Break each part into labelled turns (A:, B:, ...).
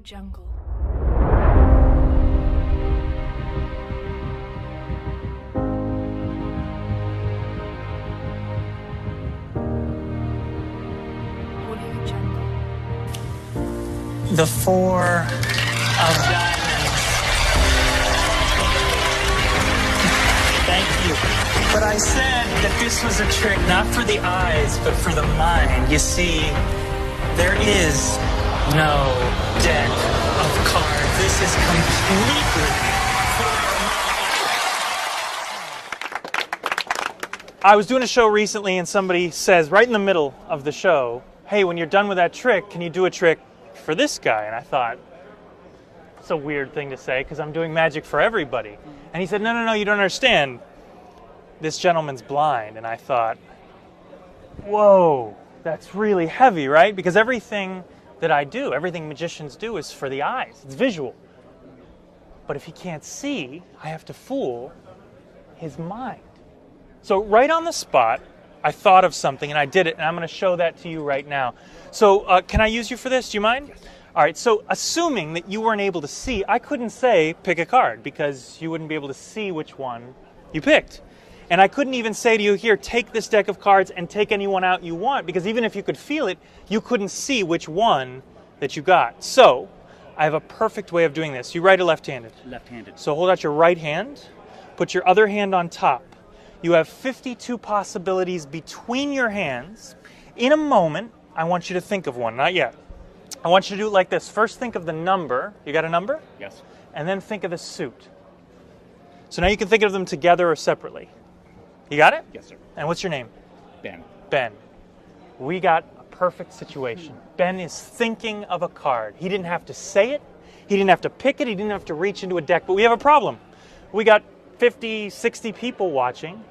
A: Jungle. Audio Jungle.
B: The four of diamonds. Thank you. But I said that this was a trick not for the eyes, but for the mind. You see, there is no deck of cards. This is completely... I was doing a show recently and somebody says right in the middle of the show, hey, when you're done with that trick, can you do a trick for this guy? And I thought, it's a weird thing to say because I'm doing magic for everybody. And he said, no, you don't understand. This gentleman's blind. And I thought, whoa, that's really heavy, right? Because everything that I do, everything magicians do is for the eyes. It's visual. But if he can't see, I have to fool his mind. So right on the spot, I thought of something and I did it, and I'm going to show that to you right now. So can I use you for this? Do you mind? Yes. All right, so assuming that you weren't able to see, I couldn't say pick a card because you wouldn't be able to see which one you picked. And I couldn't even say to you, here, take this deck of cards and take anyone out you want, because even if you could feel it, you couldn't see which one that you got. So I have a perfect way of doing this. You right or left-handed?
C: Left-handed.
B: So hold out your right hand, put your other hand on top. You have 52 possibilities between your hands. In a moment, I want you to think of one. Not yet. I want you to do it like this. First, think of the number. You got a number?
C: Yes.
B: And then think of the suit. So now you can think of them together or separately. You got it?
C: Yes, sir.
B: And what's your name?
C: Ben.
B: Ben. We got a perfect situation. Ben is thinking of a card. He didn't have to say it. He didn't have to pick it. He didn't have to reach into a deck. But we have a problem. We got 50, 60 people watching.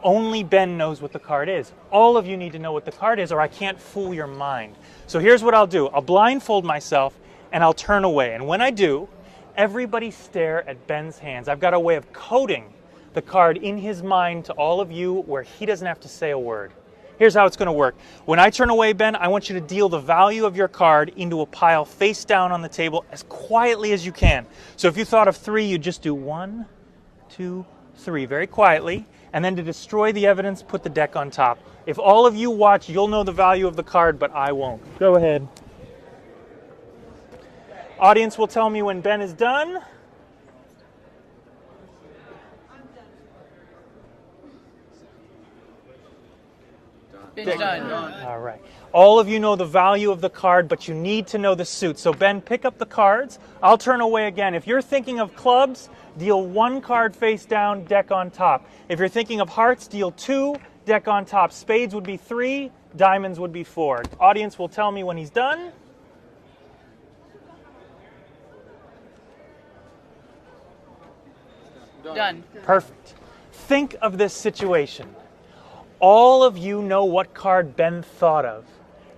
B: Only Ben knows what the card is. All of you need to know what the card is, or I can't fool your mind. So here's what I'll do. I'll blindfold myself, and I'll turn away. And when I do, everybody stare at Ben's hands. I've got a way of coding the card in his mind to all of you where he doesn't have to say a word. Here's how it's going to work. When I turn away, Ben, I want you to deal the value of your card into a pile face down on the table as quietly as you can. So if you thought of 3, you just do 1, 2, 3, very quietly. And then to destroy the evidence, put the deck on top. If all of you watch, you'll know the value of the card, but I won't. Go ahead. Audience will tell me when Ben is done.
D: Ben's done.
B: All right. All of you know the value of the card, but you need to know the suit. So Ben, pick up the cards. I'll turn away again. If you're thinking of clubs, deal 1 card face down, deck on top. If you're thinking of hearts, deal 2, deck on top. Spades would be 3, diamonds would be 4. Audience will tell me when he's done.
D: Done.
B: Perfect. Think of this situation. All of you know what card Ben thought of,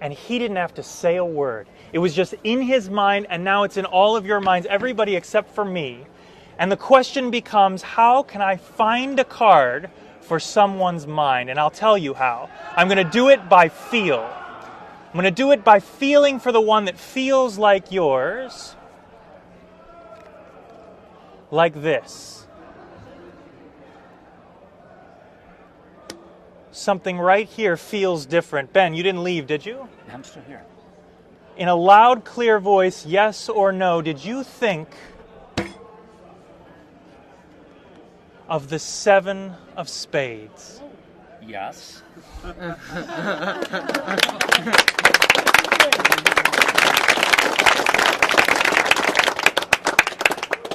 B: and he didn't have to say a word. It was just in his mind, and now it's in all of your minds, everybody except for me. And the question becomes, how can I find a card for someone's mind? And I'll tell you how. I'm going to do it by feel. I'm going to do it by feeling for the one that feels like yours. Like this. Something right here feels different. Ben, you didn't leave, did you?
C: I'm still here.
B: In a loud, clear voice, yes or no, did you think of the 7 of spades?
C: Yes.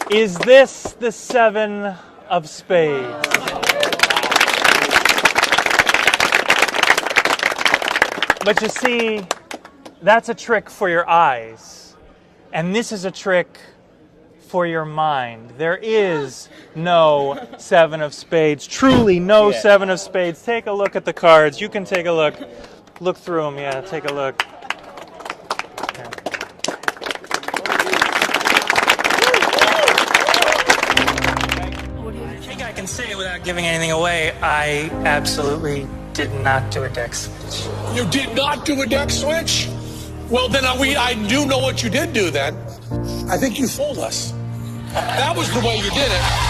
B: Is this the 7 of spades? But you see, that's a trick for your eyes. And this is a trick for your mind. There is no 7 of spades. Truly no 7 of spades. Take a look at the cards. You can take a look. Look through them. Yeah, take a look. I think I can say it without giving anything away. I absolutely did not do a deck switch.
E: You did not do a deck switch? Well, then I do know what you did do then. I think you fooled us. That was the way you did it.